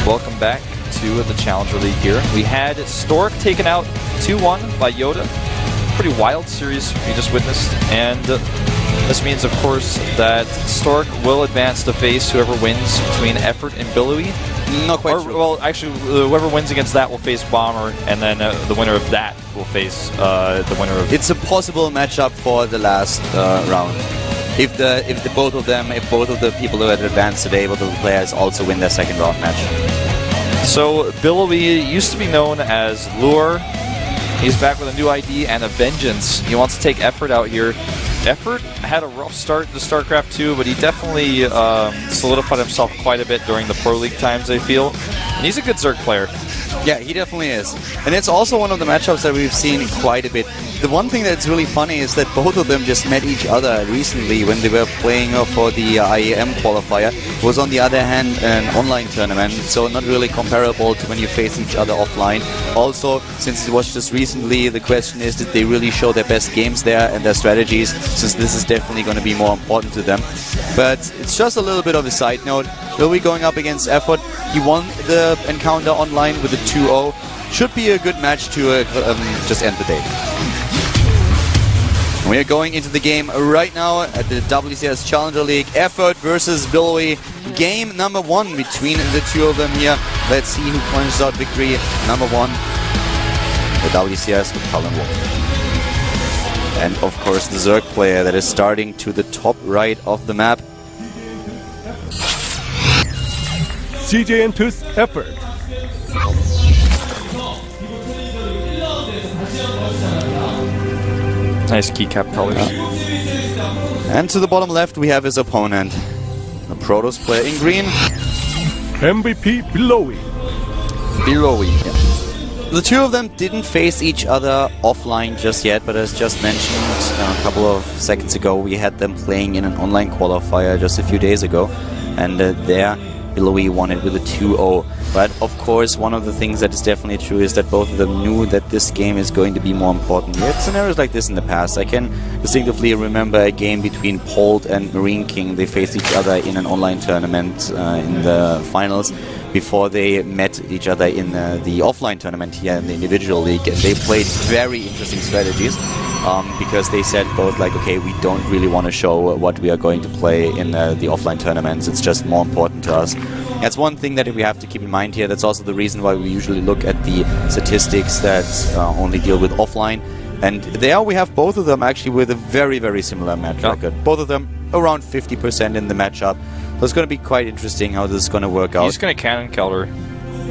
welcome back to the Challenger League here. We had Stork taken out 2-1 by Yoda. Pretty wild series we just witnessed, and this means, of course, that Stork will advance to face whoever wins between Effort and Billowy. Not quite true. Well, actually, whoever wins against that will face Bomber, and then the winner of that will face the winner of... It's a possible matchup for the last round. If both of the people who had advanced today, both of the players also win their second round match. So Billowy used to be known as Lure. He's back with a new ID and a vengeance. He wants to take Effort out here. Effort had a rough start to StarCraft 2, but he definitely solidified himself quite a bit during the Pro League times, I feel. And he's a good Zerg player. Yeah, he definitely is. And it's also one of the matchups that we've seen quite a bit. The one thing that's really funny is that both of them just met each other recently when they were playing for the IEM qualifier. It was, on the other hand, an online tournament, so not really comparable to when you face each other offline. Also, since it was just recently, the question is, did they really show their best games there and their strategies, since this is definitely going to be more important to them. But it's just a little bit of a side note. Billowy going up against Effort. He won the encounter online with a 2-0. Should be a good match to just end the day. We are going into the game right now at the WCS Challenger League. Effort versus Billowy. Game number 1 between the two of them here. Let's see who punches out victory. Number 1, the WCS with Colin Wolf. And of course the Zerg player that is starting to the top right of the map. CJ Entus Effort. Nice keycap colors. And to the bottom left we have his opponent, the Protoss player in green. MVP Billowy. Billowy. Yeah. The two of them didn't face each other offline just yet, but as just mentioned a couple of seconds ago, we had them playing in an online qualifier just a few days ago, and there Billowy won it with a 2-0. But of course, one of the things that is definitely true is that both of them knew that this game is going to be more important. We had scenarios like this in the past. I can distinctively remember a game between Polt and Marine King. They faced each other in an online tournament in the finals before they met each other in the offline tournament here in the individual league. And they played very interesting strategies because they said both like, okay, we don't really want to show what we are going to play in the offline tournaments. It's just more important to us. That's one thing that we have to keep in mind here. That's also the reason why we usually look at the statistics that only deal with offline. And there we have both of them actually with a very, very similar match record. Both of them around 50% in the matchup. So it's going to be quite interesting how this is going to work out. He's going to cannon Kelder.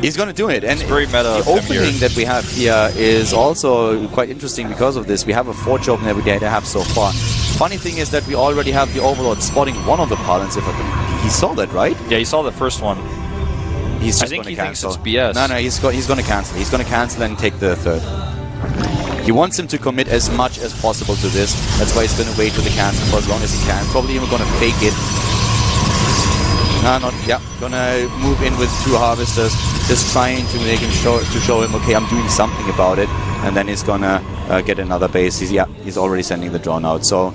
He's going to do it. And it's very meta. The opening that we have here is also quite interesting because of this. We have a Forge opener we have so far. Funny thing is that we already have the Overlord spotting one of the pylons. He saw that, right? Yeah, he saw the first one. He's I think he thinks it's BS. No, he's going to cancel. He's going to cancel and take the third. He wants him to commit as much as possible to this. That's why he's going to wait for the cancel for as long as he can. Probably even going to fake it. Gonna move in with 2 harvesters, just trying to make him show him, okay, I'm doing something about it, and then he's gonna get another base. He's already sending the drone out. So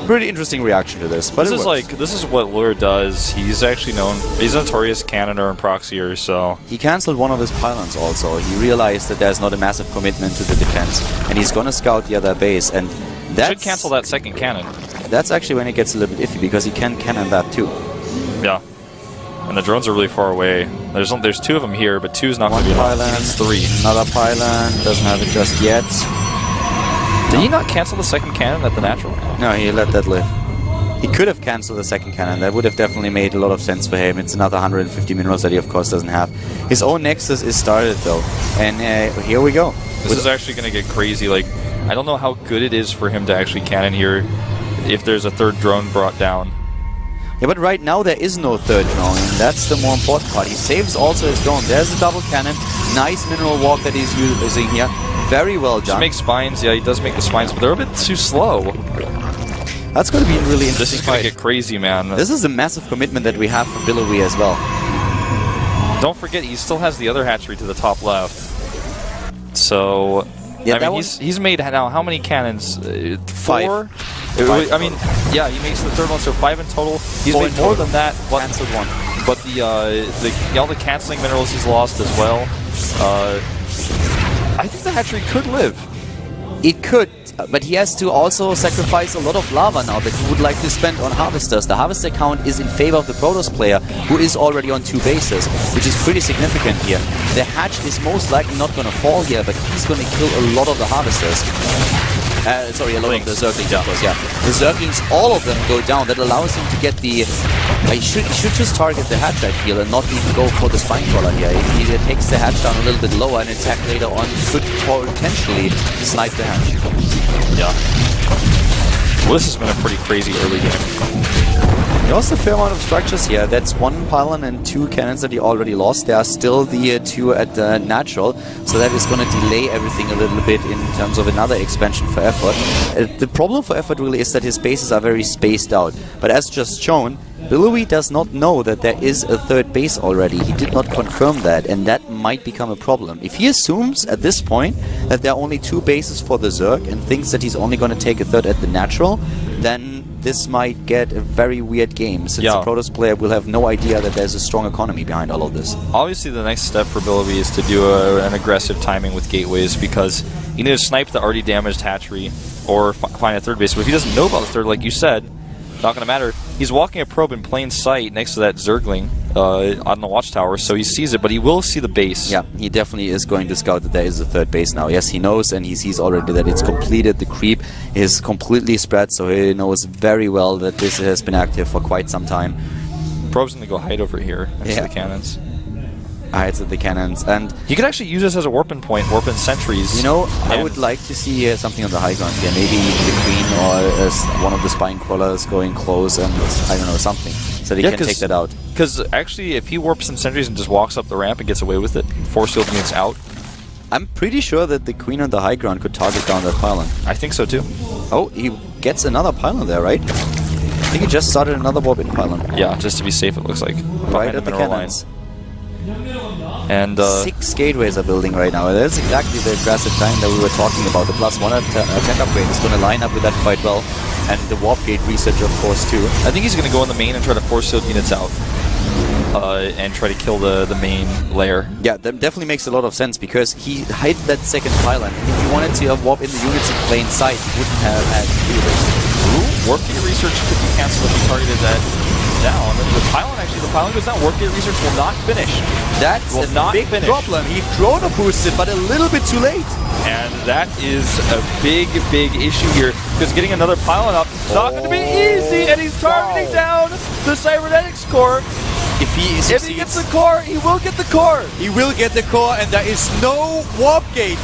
pretty interesting reaction to this. But this is what Lure does. He's actually known. He's a notorious cannoner and proxyer. So he cancelled one of his pylons. Also, he realized that there's not a massive commitment to the defense, and he's gonna scout the other base. And that should cancel that second cannon. That's actually when it gets a little bit iffy because he can cannon that too. Yeah, and the drones are really far away. There's 2 of them here, but 2 is not going to be enough. He needs 3. Another pylon, doesn't have it just yet. Did he not cancel the second cannon at the natural? No, he let that live. He could have cancelled the second cannon. That would have definitely made a lot of sense for him. It's another 150 minerals that he of course doesn't have. His own Nexus is started though, and here we go. This is actually going to get crazy. Like, I don't know how good it is for him to actually cannon here if there's a third drone brought down. Yeah, but right now there is no third drone, and that's the more important part. He saves also his drone. There's a double cannon. Nice mineral walk that he's using here. Very well done. He makes spines. Yeah, he does make the spines, but they're a bit too slow. That's going to be a really interesting This is going to get crazy, man. This is a massive commitment that we have for Billowy as well. Don't forget, he still has the other hatchery to the top left. So, yeah, I mean, he's made now how many cannons? 4? I mean, yeah, he makes the third one, so 5 in total. He's made more than that. Cancelled 1. but all the canceling minerals he's lost as well. I think the hatchery could live. It could, but he has to also sacrifice a lot of lava now that he would like to spend on harvesters. The harvester count is in favor of the Protoss player, who is already on 2 bases, which is pretty significant here. The hatch is most likely not going to fall here, but he's going to kill a lot of the harvesters. Sorry, a lot of the Zerglings, of course, yeah. The Zerglings, all of them go down. That allows him to get the... He should just target the hatch, I feel, and not even go for the spine crawler here. If he takes the hatch down a little bit lower and attack later on, he could potentially snipe the hatch. Yeah. Well, this has been a pretty crazy early game. He lost a fair amount of structures here. That's 1 pylon and 2 cannons that he already lost. There are still the 2 at natural, so that is going to delay everything a little bit in terms of another expansion for Effort. The problem for Effort really is that his bases are very spaced out. But as just shown, Billowy does not know that there is a 3rd base already. He did not confirm that, and that might become a problem. If he assumes at this point that there are only 2 bases for the Zerg and thinks that he's only going to take a 3rd at the natural, then this might get a very weird game, since the Protoss player will have no idea that there's a strong economy behind all of this. Obviously, the next step for Billowy is to do an aggressive timing with gateways, because you need to snipe the already damaged hatchery or find a 3rd base. But if he doesn't know about the 3rd, like you said, not going to matter. He's walking a probe in plain sight next to that Zergling on the watchtower, so he sees it, but he will see the base. Yeah, he definitely is going to scout that there is a 3rd base now. Yes, he knows, and he sees already that it's completed. The creep is completely spread, so he knows very well that this has been active for quite some time. Probe's going to go hide over here next to the cannons. Hides at the cannons, and you could actually use this as a warping point, warping sentries. You know, I would like to see something on the high ground here. Maybe the Queen or one of the spine crawlers going close, and I don't know, something, so they can take that out. Because actually, if he warps some sentries and just walks up the ramp and gets away with it, force field units out. I'm pretty sure that the Queen on the high ground could target down that pylon. I think so too. Oh, he gets another pylon there, right? I think he just started another warp-in pylon. Yeah, just to be safe, it looks like. Right at the cannons. And 6 gateways are building right now. That's exactly the aggressive time that we were talking about. The +1 attack upgrade is going to line up with that quite well. And the warp gate research, of course, too. I think he's going to go in the main and try to force field units out. And try to kill the main layer. Yeah, that definitely makes a lot of sense, because he hid that 2nd pylon. If he wanted to warp in the units in plain sight, he wouldn't have had to do this. Warp gate research could be cancelled if he targeted that down. The pylon goes down. Warp gate research will not finish. That's a big problem. He chrono boosted, but a little bit too late. And that is a big, big issue here, because getting another pylon up is not going to be easy, and he's targeting down the cybernetics core. If he gets the core, he will get the core. He will get the core, and there is no warp gate.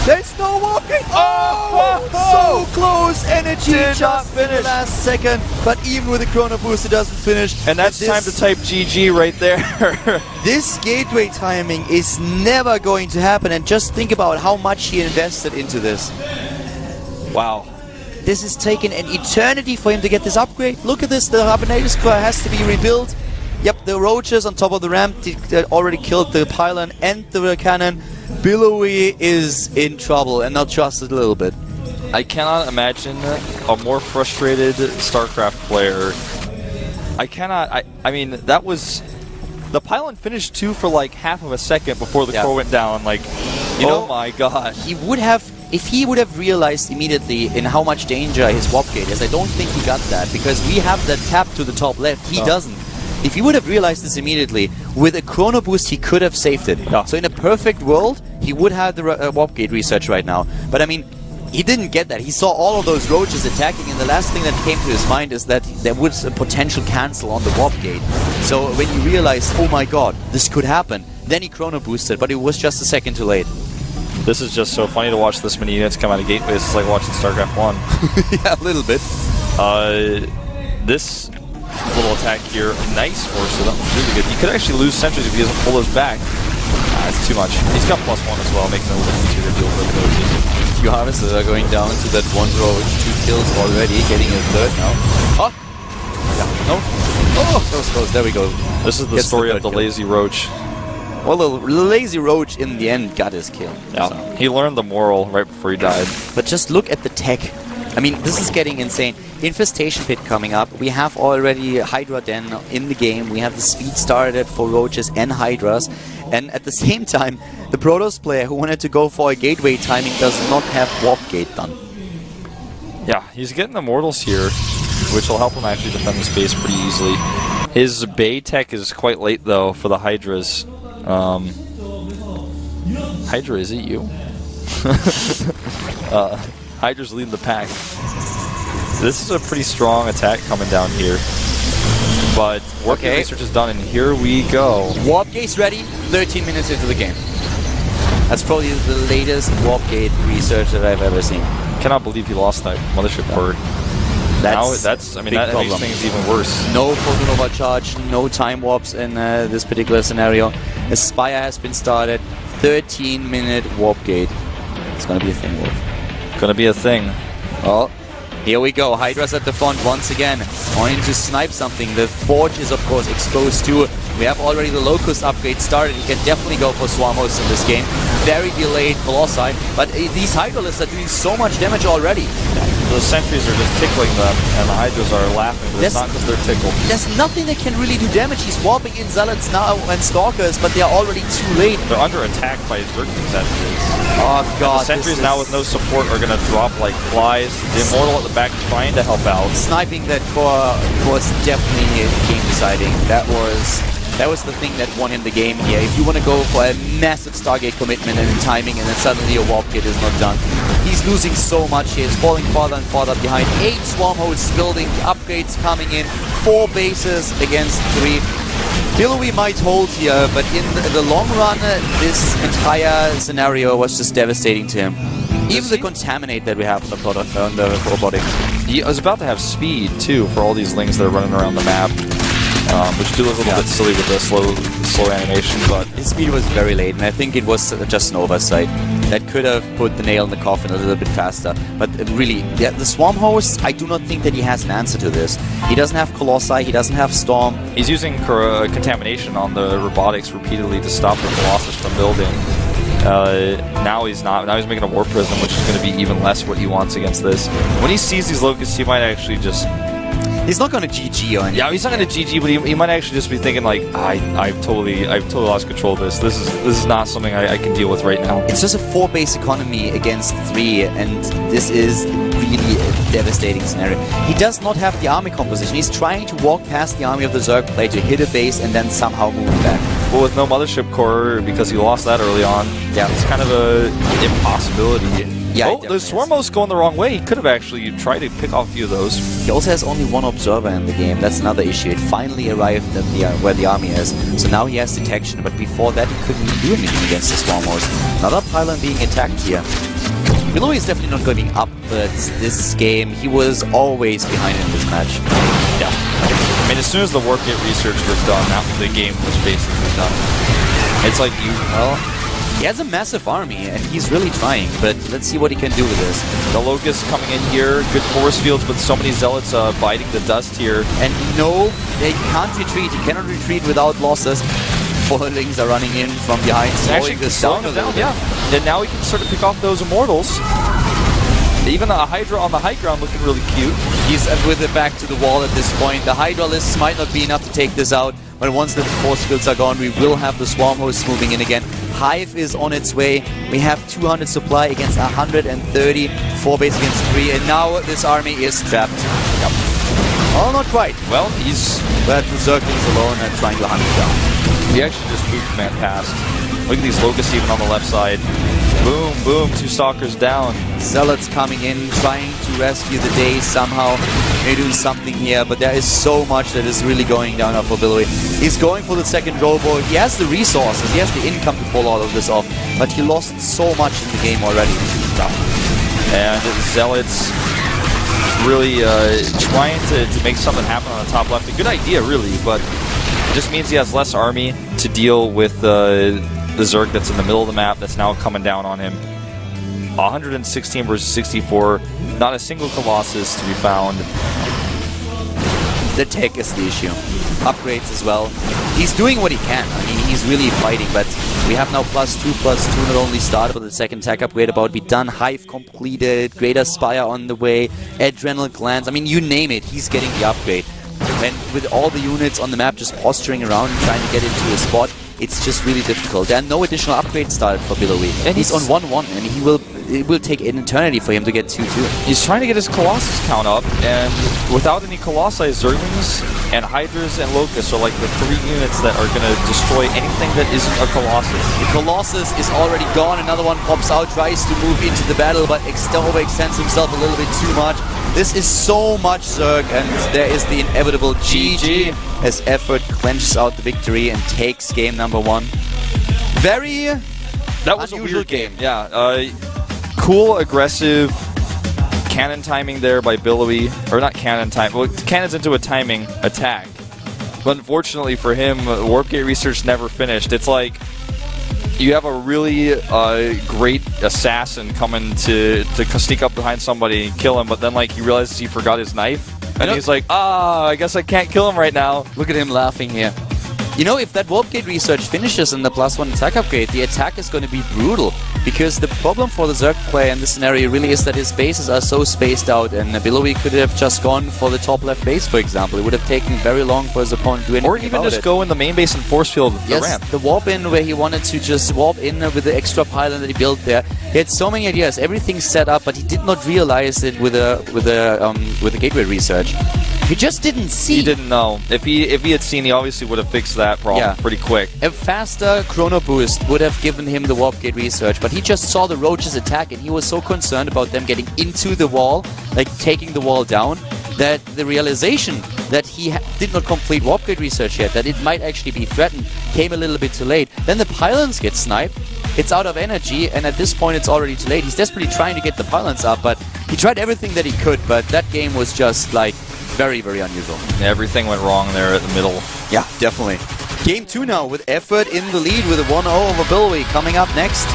There's no warp gate. Oh, so close. Energy did not finish. In the last second, but even with the chrono boost, it doesn't finish. And that's time to type GG right there. This gateway timing is never going to happen, and just think about how much he invested into this. Wow. This has taken an eternity for him to get this upgrade. Look at this, the Harbonatus core has to be rebuilt. Yep, the roaches on top of the ramp already killed the pylon and the cannon. Billowy is in trouble, and not just a little bit. I cannot imagine a more frustrated StarCraft player. I mean, that was... The pylon finished 2 for like half of a second before the core went down. Like, oh my god. He would have... If he would have realized immediately in how much danger his warp gate is, I don't think he got that, because we have that tap to the top left. He doesn't. If he would have realized this immediately, with a chrono boost, he could have saved it. Yeah. So in a perfect world, he would have the warp gate research right now. But I mean, he didn't get that. He saw all of those roaches attacking, and the last thing that came to his mind is that there was a potential cancel on the warp gate. So when he realized, oh my god, this could happen, then he chrono boosted, but it was just a second too late. This is just so funny to watch this many units come out of gateways. It's like watching StarCraft 1. Yeah, a little bit. This little attack here, nice force, so that was really good. You could actually lose sentries if he doesn't pull those back. It's too much. He's got +1 as well, making it a little easier to deal with those. Few harvesters are going down to that 1 roach, 2 kills already, getting a 3rd now. Oh! Yeah, no. Oh, that was close. There we go. This is the story of the lazy roach. Well, the lazy roach in the end got his kill. Yeah, so. He learned the moral right before he died. But just look at the tech. I mean, this is getting insane. Infestation Pit coming up. We have already Hydra Den in the game. We have the speed started for Roaches and Hydras. And at the same time, the Protoss player who wanted to go for a gateway timing does not have Warp Gate done. Yeah, he's getting Immortals here, which will help him actually defend the space pretty easily. His Bay tech is quite late, though, for the Hydras. Hydra, is it you? Hydra's leading the pack. This is a pretty strong attack coming down here. But Warp Gate research is done, and here we go. Warp Gate's ready, 13 minutes into the game. That's probably the latest Warp Gate research that I've ever seen. Cannot believe he lost that Mothership Core. I mean, that makes things even worse. No Photonova charge, no time warps in this particular scenario. A Spire has been started, 13-minute Warp Gate. It's gonna be a thing, Wolf. Gonna be a thing. Well, here we go. Hydra's at the front once again, wanting to snipe something. The Forge is, of course, exposed too. We have already the Locust upgrade started. You can definitely go for Swarm Hosts in this game. Very delayed Colossi, but these Hydralisks are doing so much damage already. The sentries are just tickling them, and the Hydras are laughing, but it's not because they're tickled. There's nothing that can really do damage. He's swapping in Zealots now and Stalkers, but they are already too late. They're under attack by Zerg sentries. Oh god. The sentries now with no support are going to drop like flies. The Immortal at the back trying to help out. Sniping that core was definitely game deciding. That was the thing that won him the game here. If you want to go for a massive Stargate commitment and timing, and then suddenly your Warp Gate is not done, he's losing so much here. He's falling farther and farther behind. 8 Swarm Hosts building, upgrades coming in, 4 bases against 3. Billowy might hold here, but in the long run, this entire scenario was just devastating to him. Even the Contaminate that we have on the robotic. He was about to have speed, too, for all these Lings that are running around the map. Which do look a little bit silly with the slow animation, but his speed was very late, and I think it was just an oversight. That could have put the nail in the coffin a little bit faster. But really, yeah, the Swarm Hosts, I do not think that he has an answer to this. He doesn't have Colossi, he doesn't have Storm. He's using Contamination on the robotics repeatedly to stop the Colossus from building. Now he's not. Now he's making a Warp Prism, which is going to be even less what he wants against this. When he sees these Locusts, he might actually just... He's not going to GG on you. Yeah, he's not going to GG, but he might actually just be thinking like, I've totally lost control of this. This is not something I can deal with right now. It's just a 4-base economy against 3, and this is really a devastating scenario. He does not have the army composition. He's trying to walk past the army of the Zerg player to hit a base and then somehow move back. Well, with no Mothership Core, because he lost that early on, yeah, it's kind of an impossibility. Yeah, oh, the Swarm Hosts going the wrong way. He could have actually tried to pick off a few of those. He also has only 1 Observer in the game. That's another issue. It finally arrived at where the army is. So now he has detection, but before that he couldn't even do anything against the Swarm Host. Another pylon being attacked here. Billowy is definitely not going up, but this game, he was always behind in this match. Yeah. I mean, as soon as the Warp Gate research was done, the game was basically done. It's like he has a massive army, and he's really trying, but let's see what he can do with this. The Locusts coming in here, good force fields, but so many Zealots biting the dust here. And no, they can't retreat. He cannot retreat without losses. 4 Lings are running in from behind, slowing this down a little bit. Yeah, and now he can start to pick off those Immortals. Even a Hydra on the high ground looking really cute. He's with it back to the wall at this point. The Hydralisks might not be enough to take this out, but once the force fields are gone, we will have the Swarm Hosts moving in again. Hive is on its way. We have 200 supply against 130, 4 base against 3, and now this army is trapped. Yep. Oh, not quite. Well, he's... But the Zerglings alone and trying to hunt him down. He actually just moved command past. Look at these Locusts even on the left side. Boom, boom, 2 Stalkers down. Zealots coming in, trying to rescue the day somehow. They're doing something here, but there is so much that is really going down now for Billowy. He's going for the second robo. He has the resources, he has the income to pull all of this off, but he lost so much in the game already. And Zealots really trying to make something happen on the top left. A good idea, really, but it just means he has less army to deal with the Zerg that's in the middle of the map that's now coming down on him. 116 versus 64. Not a single Colossus to be found. The tech is the issue. Upgrades as well. He's doing what he can. I mean, he's really fighting, but we have now +2, +2 not only started, but the second tech upgrade about to be done. Hive completed, Greater Spire on the way, Adrenal Glands. I mean, you name it, he's getting the upgrade. And with all the units on the map just posturing around and trying to get into a spot, it's just really difficult. There are no additional upgrades started for Billowy. And he's on 1-1, and it will take an eternity for him to get 2-2. He's trying to get his Colossus count up, and without any Colossi, Zerglings and Hydras and Locusts are like the 3 units that are going to destroy anything that isn't a Colossus. The Colossus is already gone. Another one pops out, tries to move into the battle, but overextends himself a little bit too much. This is so much Zerg, and there is the inevitable GG as Effort clenches out the victory and takes game number 1. Very That was a weird game. Yeah. Cool, aggressive cannon timing there by Billowy. Or not cannon time. Well, cannons into a timing attack. But unfortunately for him, Warp Gate research never finished. It's like you have a really great assassin coming to sneak up behind somebody and kill him, but then like he realizes he forgot his knife. And he's like, I guess I can't kill him right now. Look at him laughing here. You know, if that Warp Gate research finishes in the +1 attack upgrade, the attack is going to be brutal. Because the problem for the Zerg player in this scenario really is that his bases are so spaced out, and Billowy could have just gone for the top left base, for example. It would have taken very long for his opponent to do anything. Or even just go in the main base and force field the ramp. The warp in where he wanted to just warp in with the extra pylon that he built there. He had so many ideas, everything set up, but he did not realize it with the gateway research. He just didn't see. He didn't know. If he had seen, he obviously would have fixed that problem pretty quick. A faster chrono boost would have given him the warp gate research, but he just saw the roaches attack, and he was so concerned about them getting into the wall, like taking the wall down, that the realization that he did not complete warp gate research yet, that it might actually be threatened, came a little bit too late. Then the pylons get sniped. It's out of energy, and at this point it's already too late. He's desperately trying to get the pylons up, but he tried everything that he could, but that game was just like very, very unusual. Everything went wrong there at the middle. Yeah, definitely. Game 2 now with Effort in the lead with a 1-0 over Billowy. Coming up next,